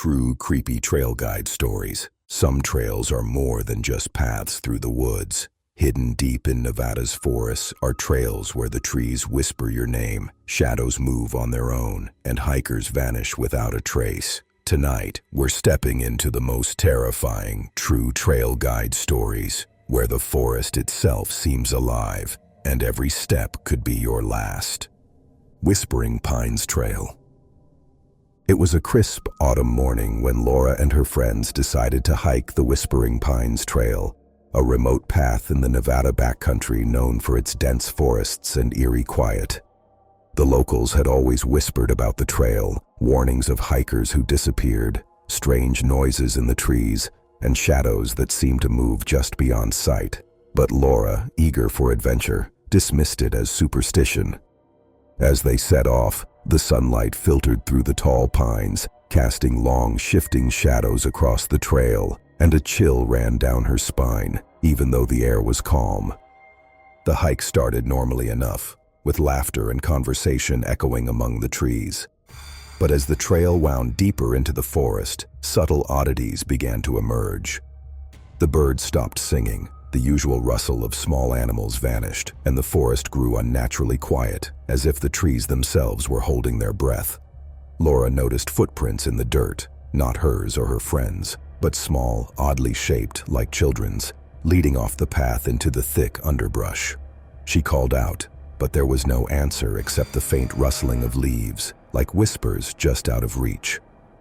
true creepy trail guide stories. Some trails are more than just paths through the woods. Hidden deep in Nevada's forests are trails where the trees whisper your name, shadows move on their own, and hikers vanish without a trace. Tonight, we're stepping into the most terrifying true trail guide stories, where the forest itself seems alive, and every step could be your last. Whispering Pines Trail. It was a crisp autumn morning when Laura and her friends decided to hike the Whispering Pines Trail, a remote path in the Nevada backcountry known for its dense forests and eerie quiet. The locals had always whispered about the trail, warnings of hikers who disappeared, strange noises in the trees, and shadows that seemed to move just beyond sight. But Laura, eager for adventure, dismissed it as superstition. As they set off, the sunlight filtered through the tall pines, casting long, shifting shadows across the trail, and a chill ran down her spine, even though the air was calm. The hike started normally enough, with laughter and conversation echoing among the trees. But as the trail wound deeper into the forest, subtle oddities began to emerge. The birds stopped singing, the usual rustle of small animals vanished, and the forest grew unnaturally quiet, as if the trees themselves were holding their breath. Laura noticed footprints in the dirt, not hers or her friends, but small, oddly shaped like children's, leading off the path into the thick underbrush. She called out, but there was no answer except the faint rustling of leaves, like whispers just out of reach.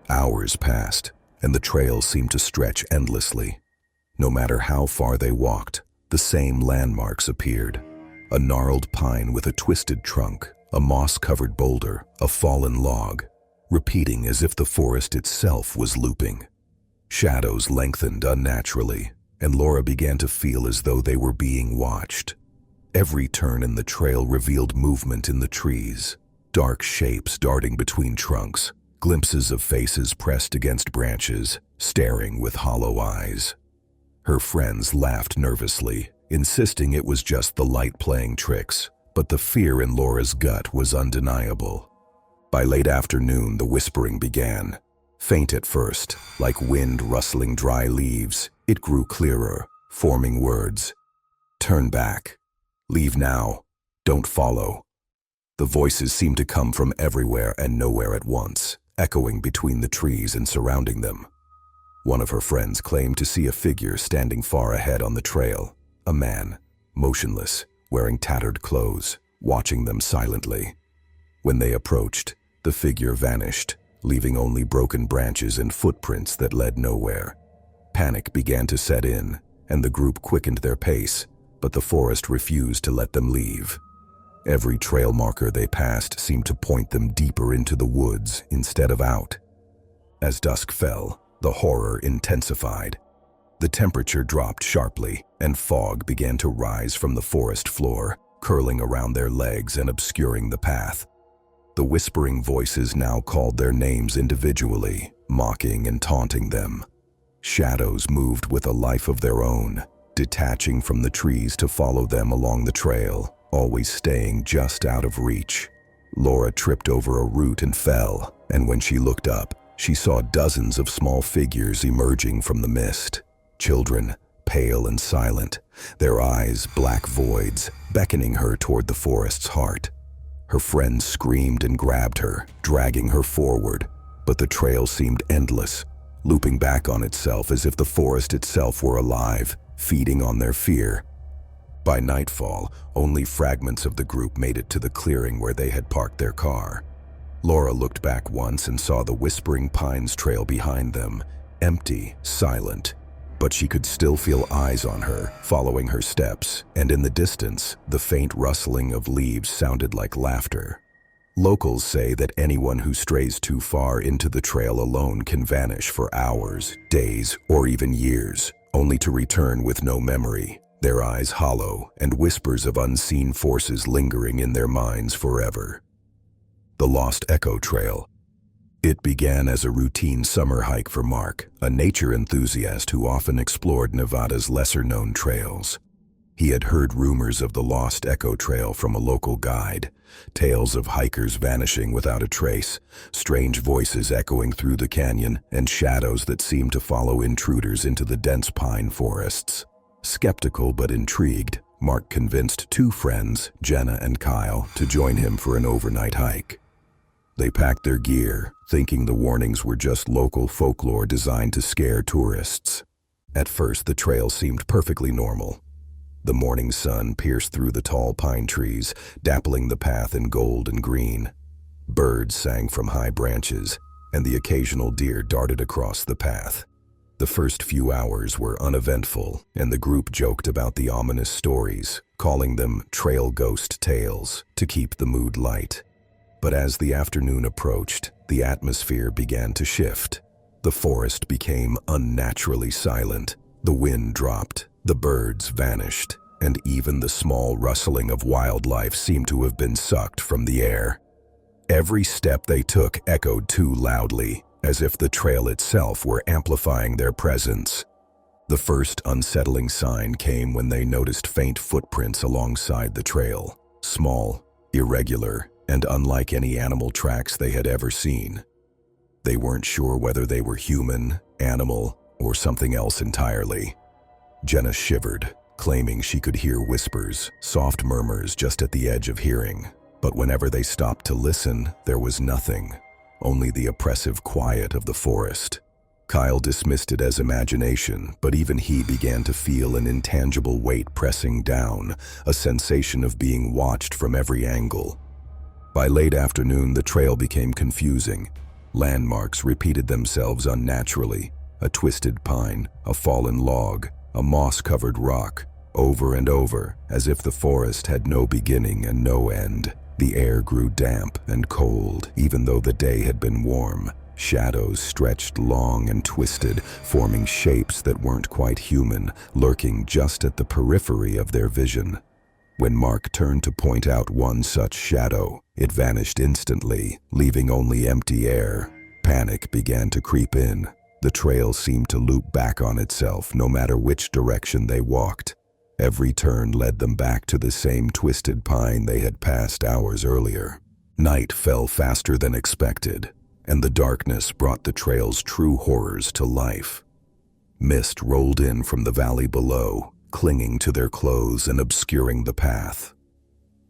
Hours passed, and the trail seemed to stretch endlessly. No matter how far they walked, the same landmarks appeared. A gnarled pine with a twisted trunk, a moss-covered boulder, a fallen log, repeating as if the forest itself was looping. Shadows lengthened unnaturally, and Laura began to feel as though they were being watched. Every turn in the trail revealed movement in the trees, dark shapes darting between trunks, glimpses of faces pressed against branches, staring with hollow eyes. Her friends laughed nervously, insisting it was just the light playing tricks, but the fear in Laura's gut was undeniable. By late afternoon, the whispering began. Faint at first, like wind rustling dry leaves, it grew clearer, forming words. Turn back. Leave now. Don't follow. The voices seemed to come from everywhere and nowhere at once, echoing between the trees and surrounding them. One of her friends claimed to see a figure standing far ahead on the trail, a man, motionless, wearing tattered clothes, watching them silently. When they approached, the figure vanished, leaving only broken branches and footprints that led nowhere. Panic began to set in, and the group quickened their pace, but the forest refused to let them leave. Every trail marker they passed seemed to point them deeper into the woods instead of out. As dusk fell, the horror intensified. The temperature dropped sharply, and fog began to rise from the forest floor, curling around their legs and obscuring the path. The whispering voices now called their names individually, mocking and taunting them. Shadows moved with a life of their own, detaching from the trees to follow them along the trail, always staying just out of reach. Laura tripped over a root and fell, and when she looked up, she saw dozens of small figures emerging from the mist. Children, pale and silent, their eyes black voids, beckoning her toward the forest's heart. Her friends screamed and grabbed her, dragging her forward, but the trail seemed endless, looping back on itself as if the forest itself were alive, feeding on their fear. By nightfall, only fragments of the group made it to the clearing where they had parked their car. Laura looked back once and saw the Whispering Pines Trail behind them, empty, silent. But she could still feel eyes on her, following her steps, and in the distance, the faint rustling of leaves sounded like laughter. Locals say that anyone who strays too far into the trail alone can vanish for hours, days, or even years, only to return with no memory, their eyes hollow and whispers of unseen forces lingering in their minds forever. The Lost Echo Trail. It began as a routine summer hike for Mark, a nature enthusiast who often explored Nevada's lesser-known trails. He had heard rumors of the lost echo trail from a local guide, tales of hikers vanishing without a trace, strange voices echoing through the canyon, and shadows that seemed to follow intruders into the dense pine forests. Skeptical but intrigued, Mark convinced two friends, Jenna and Kyle, to join him for an overnight hike. They packed their gear, thinking the warnings were just local folklore designed to scare tourists. At first, the trail seemed perfectly normal. The morning sun pierced through the tall pine trees, dappling the path in gold and green. Birds sang from high branches, and the occasional deer darted across the path. The first few hours were uneventful, and the group joked about the ominous stories, calling them trail ghost tales, to keep the mood light. But as the afternoon approached, the atmosphere began to shift. The forest became unnaturally silent. The wind dropped, the birds vanished, and even the small rustling of wildlife seemed to have been sucked from the air. Every step they took echoed too loudly, as if the trail itself were amplifying their presence. The first unsettling sign came when they noticed faint footprints alongside the trail, small, irregular, and unlike any animal tracks they had ever seen. They weren't sure whether they were human, animal, or something else entirely. Jenna shivered, claiming she could hear whispers, soft murmurs just at the edge of hearing. But whenever they stopped to listen, there was nothing, only the oppressive quiet of the forest. Kyle dismissed it as imagination, but even he began to feel an intangible weight pressing down, a sensation of being watched from every angle. By late afternoon, the trail became confusing. Landmarks repeated themselves unnaturally: a twisted pine, a fallen log, a moss-covered rock, over and over, as if the forest had no beginning and no end. The air grew damp and cold, even though the day had been warm. Shadows stretched long and twisted, forming shapes that weren't quite human, lurking just at the periphery of their vision. When Mark turned to point out one such shadow, it vanished instantly, leaving only empty air. Panic began to creep in. The trail seemed to loop back on itself no matter which direction they walked. Every turn led them back to the same twisted pine they had passed hours earlier. Night fell faster than expected, and the darkness brought the trail's true horrors to life. Mist rolled in from the valley below, clinging to their clothes and obscuring the path.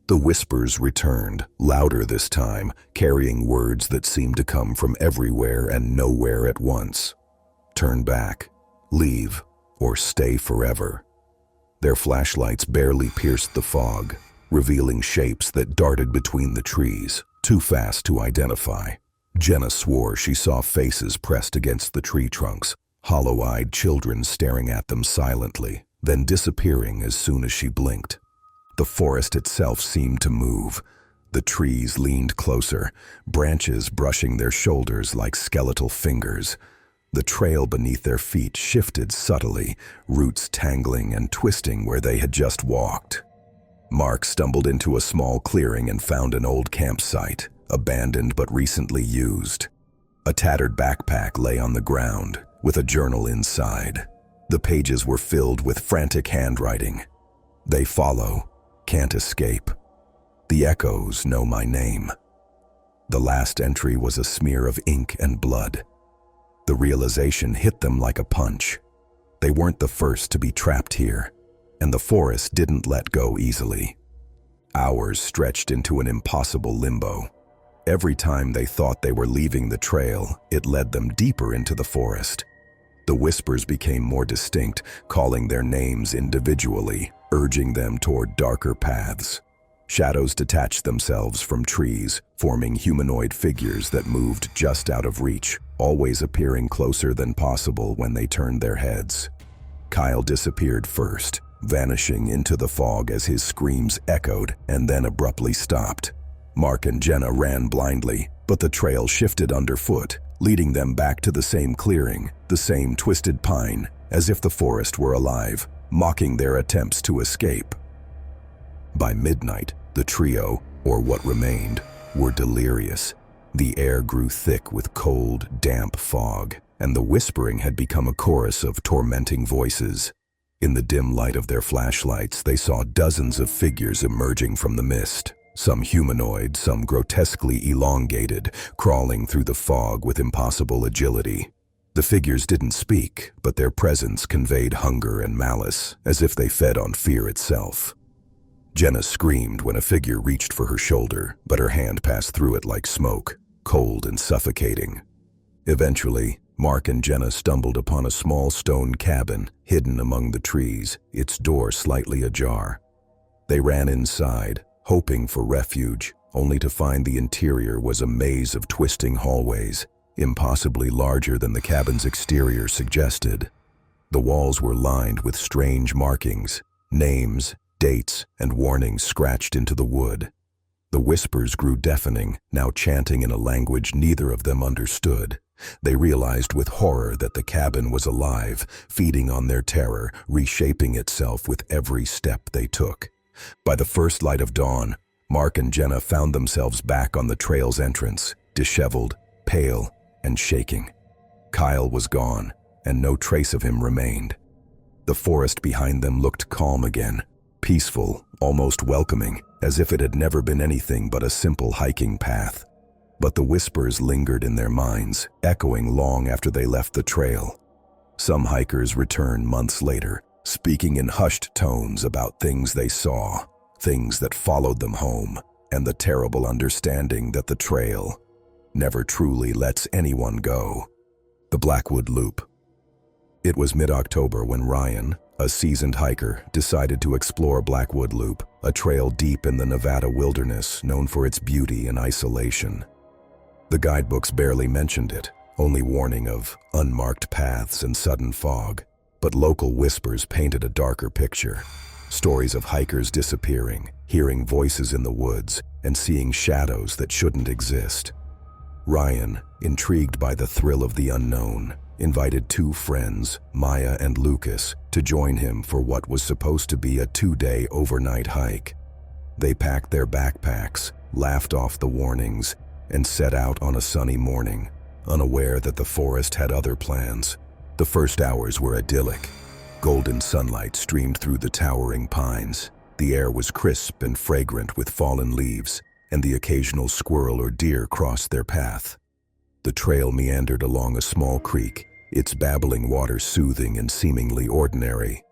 The whispers returned, louder this time, carrying words that seemed to come from everywhere and nowhere at once. Turn back, leave, or stay forever. Their flashlights barely pierced the fog, revealing shapes that darted between the trees, too fast to identify. Jenna swore she saw faces pressed against the tree trunks, hollow-eyed children staring at them silently, then disappearing as soon as she blinked. The forest itself seemed to move. The trees leaned closer, branches brushing their shoulders like skeletal fingers. The trail beneath their feet shifted subtly, roots tangling and twisting where they had just walked. Mark stumbled into a small clearing and found an old campsite, abandoned but recently used. A tattered backpack lay on the ground, with a journal inside. The pages were filled with frantic handwriting. They follow, can't escape. The echoes know my name. The last entry was a smear of ink and blood. The realization hit them like a punch. They weren't the first to be trapped here, and the forest didn't let go easily. Hours stretched into an impossible limbo. Every time they thought they were leaving the trail, it led them deeper into the forest. The whispers became more distinct, calling their names individually, urging them toward darker paths. Shadows detached themselves from trees, forming humanoid figures that moved just out of reach, always appearing closer than possible when they turned their heads. Kyle disappeared first, vanishing into the fog as his screams echoed and then abruptly stopped. Mark and Jenna ran blindly, but the trail shifted underfoot, leading them back to the same clearing, the same twisted pine, as if the forest were alive, mocking their attempts to escape. By midnight, the trio, or what remained, were delirious. The air grew thick with cold, damp fog, and the whispering had become a chorus of tormenting voices. In the dim light of their flashlights, they saw dozens of figures emerging from the mist. Some humanoid, some grotesquely elongated, crawling through the fog with impossible agility. The figures didn't speak, but their presence conveyed hunger and malice, as if they fed on fear itself. Jenna screamed when a figure reached for her shoulder, but her hand passed through it like smoke, cold and suffocating. Eventually, Mark and Jenna stumbled upon a small stone cabin hidden among the trees, its door slightly ajar. They ran inside, hoping for refuge, only to find the interior was a maze of twisting hallways, impossibly larger than the cabin's exterior suggested. The walls were lined with strange markings, names, dates, and warnings scratched into the wood. The whispers grew deafening, now chanting in a language neither of them understood. They realized with horror that the cabin was alive, feeding on their terror, reshaping itself with every step they took. By the first light of dawn, Mark and Jenna found themselves back on the trail's entrance, disheveled, pale, and shaking. Kyle was gone, and no trace of him remained. The forest behind them looked calm again, peaceful, almost welcoming, as if it had never been anything but a simple hiking path. But the whispers lingered in their minds, echoing long after they left the trail. Some hikers returned months later, speaking in hushed tones about things they saw, things that followed them home, and the terrible understanding that the trail never truly lets anyone go. The Blackwood Loop. It was mid-October when Ryan, a seasoned hiker, decided to explore Blackwood Loop, a trail deep in the Nevada wilderness known for its beauty and isolation. The guidebooks barely mentioned it, only warning of unmarked paths and sudden fog. But local whispers painted a darker picture. Stories of hikers disappearing, hearing voices in the woods, and seeing shadows that shouldn't exist. Ryan, intrigued by the thrill of the unknown, invited two friends, Maya and Lucas, to join him for what was supposed to be a 2-day overnight hike. They packed their backpacks, laughed off the warnings, and set out on a sunny morning, unaware that the forest had other plans. The first hours were idyllic. Golden sunlight streamed through the towering pines. The air was crisp and fragrant with fallen leaves, and the occasional squirrel or deer crossed their path. The trail meandered along a small creek, its babbling water soothing and seemingly ordinary.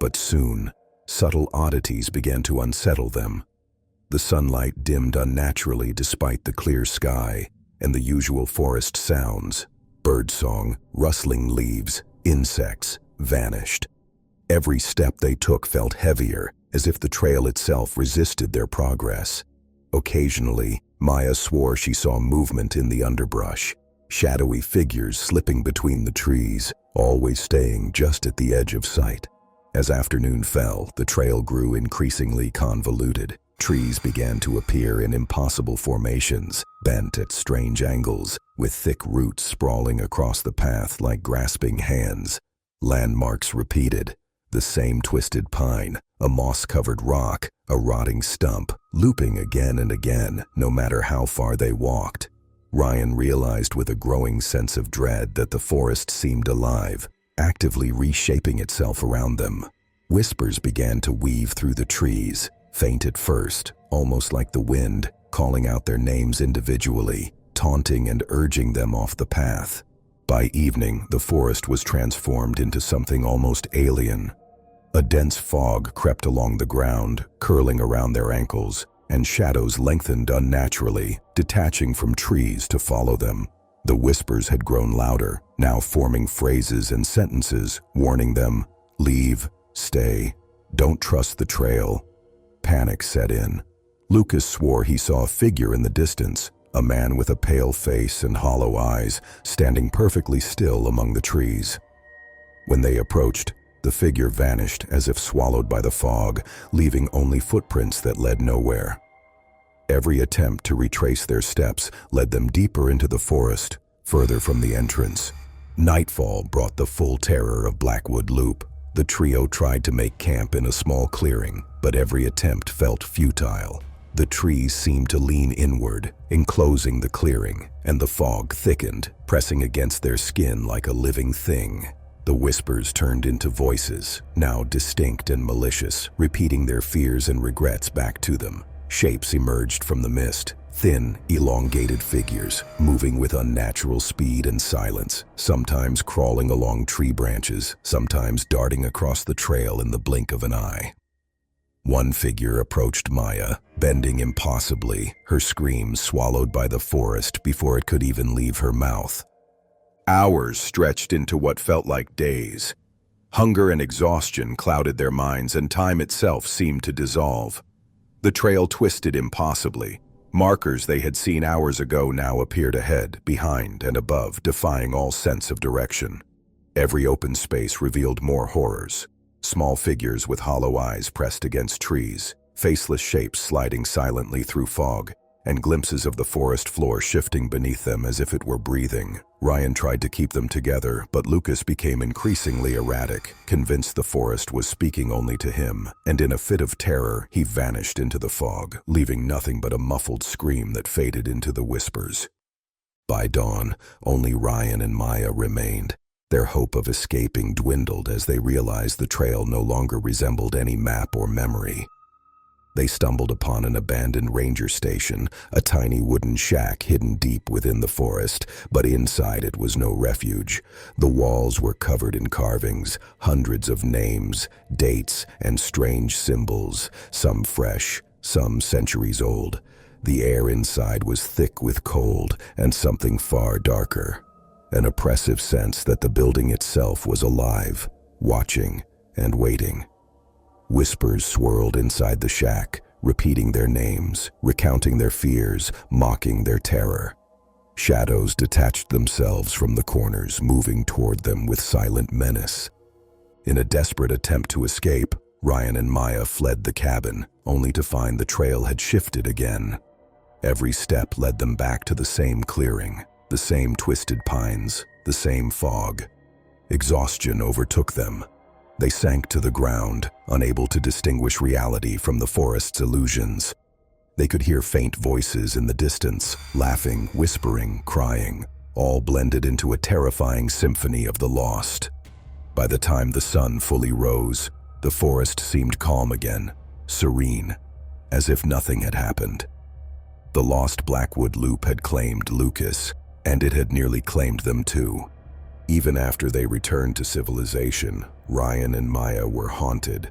But soon, subtle oddities began to unsettle them. The sunlight dimmed unnaturally despite the clear sky and the usual forest sounds. Birdsong, rustling leaves, insects vanished. Every step they took felt heavier, as if the trail itself resisted their progress. Occasionally, Maya swore she saw movement in the underbrush, shadowy figures slipping between the trees, always staying just at the edge of sight. As afternoon fell, the trail grew increasingly convoluted. Trees began to appear in impossible formations, bent at strange angles, with thick roots sprawling across the path like grasping hands. Landmarks repeated, the same twisted pine, a moss-covered rock, a rotting stump, looping again and again, no matter how far they walked. Ryan realized with a growing sense of dread that the forest seemed alive, actively reshaping itself around them. Whispers began to weave through the trees, faint at first, almost like the wind, calling out their names individually, taunting and urging them off the path. By evening, the forest was transformed into something almost alien. A dense fog crept along the ground, curling around their ankles, and shadows lengthened unnaturally, detaching from trees to follow them. The whispers had grown louder, now forming phrases and sentences, warning them, leave, stay, don't trust the trail. Panic set in. Lucas swore he saw a figure in the distance, a man with a pale face and hollow eyes, standing perfectly still among the trees. When they approached, the figure vanished as if swallowed by the fog, leaving only footprints that led nowhere. Every attempt to retrace their steps led them deeper into the forest, further from the entrance. Nightfall brought the full terror of Blackwood Loop. The trio tried to make camp in a small clearing, but every attempt felt futile. The trees seemed to lean inward, enclosing the clearing, and the fog thickened, pressing against their skin like a living thing. The whispers turned into voices, now distinct and malicious, repeating their fears and regrets back to them. Shapes emerged from the mist, thin, elongated figures, moving with unnatural speed and silence, sometimes crawling along tree branches, sometimes darting across the trail in the blink of an eye. One figure approached Maya, bending impossibly, her scream swallowed by the forest before it could even leave her mouth. Hours stretched into what felt like days. Hunger and exhaustion clouded their minds, and time itself seemed to dissolve. The trail twisted impossibly. Markers they had seen hours ago now appeared ahead, behind, and above, defying all sense of direction. Every open space revealed more horrors. Small figures with hollow eyes pressed against trees, faceless shapes sliding silently through fog, and glimpses of the forest floor shifting beneath them as if it were breathing. Ryan tried to keep them together, but Lucas became increasingly erratic, convinced the forest was speaking only to him, and in a fit of terror, he vanished into the fog, leaving nothing but a muffled scream that faded into the whispers. By dawn, only Ryan and Maya remained. Their hope of escaping dwindled as they realized the trail no longer resembled any map or memory. They stumbled upon an abandoned ranger station, a tiny wooden shack hidden deep within the forest, but inside it was no refuge. The walls were covered in carvings, hundreds of names, dates, and strange symbols, some fresh, some centuries old. The air inside was thick with cold and something far darker. An oppressive sense that the building itself was alive, watching and waiting. Whispers swirled inside the shack, repeating their names, recounting their fears, mocking their terror. Shadows detached themselves from the corners, moving toward them with silent menace. In a desperate attempt to escape, Ryan and Maya fled the cabin, only to find the trail had shifted again. Every step led them back to the same clearing, the same twisted pines, the same fog. Exhaustion overtook them. They sank to the ground, unable to distinguish reality from the forest's illusions. They could hear faint voices in the distance, laughing, whispering, crying, all blended into a terrifying symphony of the lost. By the time the sun fully rose, the forest seemed calm again, serene, as if nothing had happened. The lost Blackwood Loop had claimed Lucas, and it had nearly claimed them too. Even after they returned to civilization, Ryan and Maya were haunted.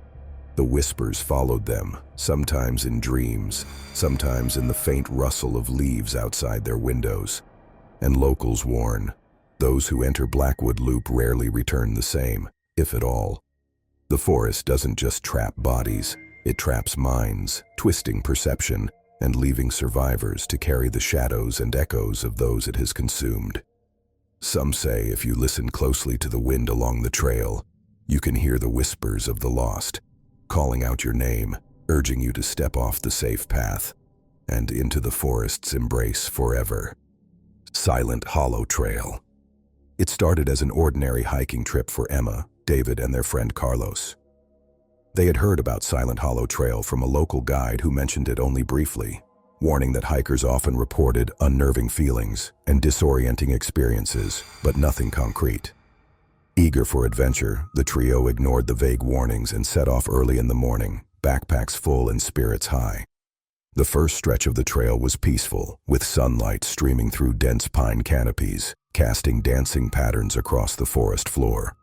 The whispers followed them, sometimes in dreams, sometimes in the faint rustle of leaves outside their windows. And locals warn, those who enter Blackwood Loop rarely return the same, if at all. The forest doesn't just trap bodies, it traps minds, twisting perception, and leaving survivors to carry the shadows and echoes of those it has consumed. Some say if you listen closely to the wind along the trail, you can hear the whispers of the lost, calling out your name, urging you to step off the safe path, and into the forest's embrace forever. Silent Hollow Trail. It started as an ordinary hiking trip for Emma, David, and their friend Carlos. They had heard about Silent Hollow Trail from a local guide who mentioned it only briefly, warning that hikers often reported unnerving feelings and disorienting experiences, but nothing concrete. Eager for adventure, the trio ignored the vague warnings and set off early in the morning, backpacks full and spirits high. The first stretch of the trail was peaceful, with sunlight streaming through dense pine canopies, casting dancing patterns across the forest floor.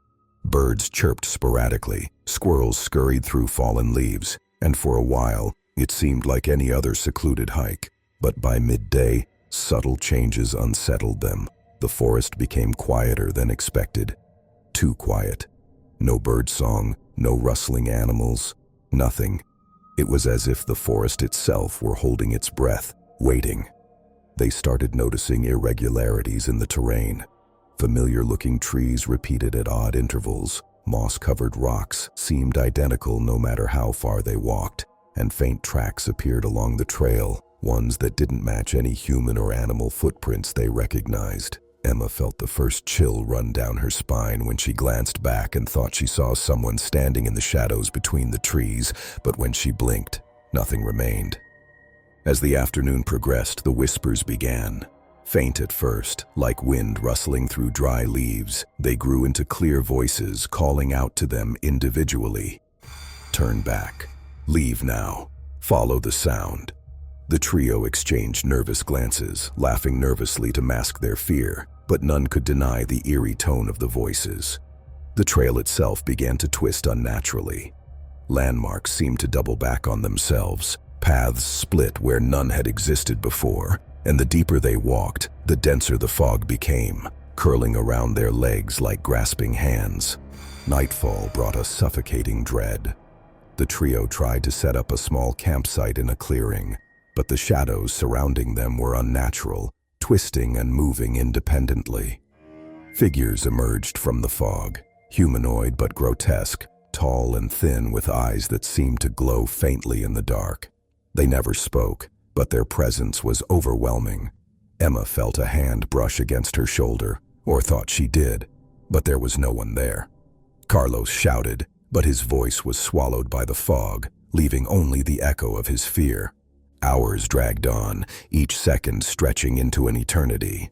Birds chirped sporadically, squirrels scurried through fallen leaves, and for a while, it seemed like any other secluded hike. But by midday, subtle changes unsettled them. The forest became quieter than expected. Too quiet. No birdsong, no rustling animals, nothing. It was as if the forest itself were holding its breath, waiting. They started noticing irregularities in the terrain. Familiar-looking trees repeated at odd intervals. Moss-covered rocks seemed identical no matter how far they walked, and faint tracks appeared along the trail, ones that didn't match any human or animal footprints they recognized. Emma felt the first chill run down her spine when she glanced back and thought she saw someone standing in the shadows between the trees, but when she blinked, nothing remained. As the afternoon progressed, the whispers began. Faint at first, like wind rustling through dry leaves, they grew into clear voices calling out to them individually. Turn back. Leave now. Follow the sound. The trio exchanged nervous glances, laughing nervously to mask their fear, but none could deny the eerie tone of the voices. The trail itself began to twist unnaturally. Landmarks seemed to double back on themselves. Paths split where none had existed before, and the deeper they walked, the denser the fog became, curling around their legs like grasping hands. Nightfall brought a suffocating dread. The trio tried to set up a small campsite in a clearing, but the shadows surrounding them were unnatural, twisting and moving independently. Figures emerged from the fog, humanoid but grotesque, tall and thin with eyes that seemed to glow faintly in the dark. They never spoke, but their presence was overwhelming. Emma felt a hand brush against her shoulder, or thought she did, but there was no one there. Carlos shouted, but his voice was swallowed by the fog, leaving only the echo of his fear. Hours dragged on, each second stretching into an eternity.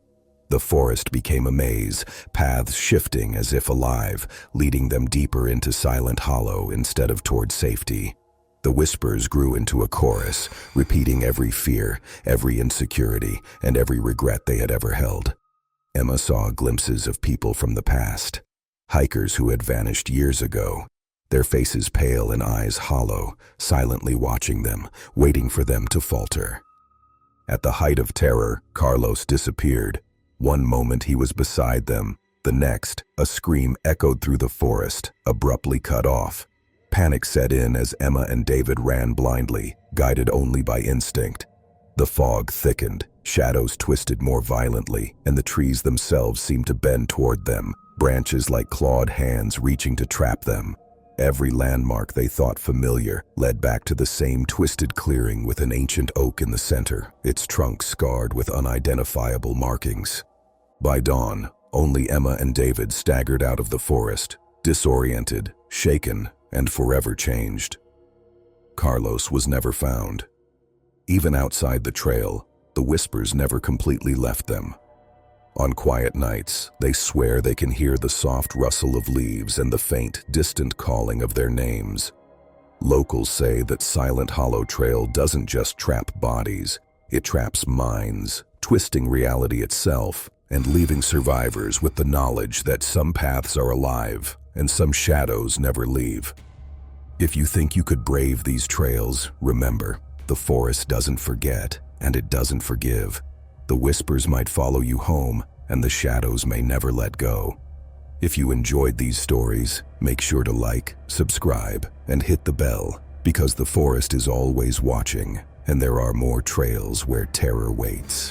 The forest became a maze, paths shifting as if alive, leading them deeper into Silent Hollow instead of toward safety. The whispers grew into a chorus, repeating every fear, every insecurity, and every regret they had ever held. Emma saw glimpses of people from the past, hikers who had vanished years ago, their faces pale and eyes hollow, silently watching them, waiting for them to falter. At the height of terror, Carlos disappeared. One moment he was beside them, the next, a scream echoed through the forest, abruptly cut off. Panic set in as Emma and David ran blindly, guided only by instinct. The fog thickened, shadows twisted more violently, and the trees themselves seemed to bend toward them, branches like clawed hands reaching to trap them. Every landmark they thought familiar led back to the same twisted clearing with an ancient oak in the center, its trunk scarred with unidentifiable markings. By dawn, only Emma and David staggered out of the forest, disoriented, shaken, and forever changed. Carlos was never found. Even outside the trail, the whispers never completely left them. On quiet nights, they swear they can hear the soft rustle of leaves and the faint, distant calling of their names. Locals say that Silent Hollow Trail doesn't just trap bodies, it traps minds, twisting reality itself and leaving survivors with the knowledge that some paths are alive and some shadows never leave. If you think you could brave these trails, remember, the forest doesn't forget and it doesn't forgive. The whispers might follow you home and the shadows may never let go. If you enjoyed these stories, make sure to like, subscribe, and hit the bell, because the forest is always watching and there are more trails where terror waits.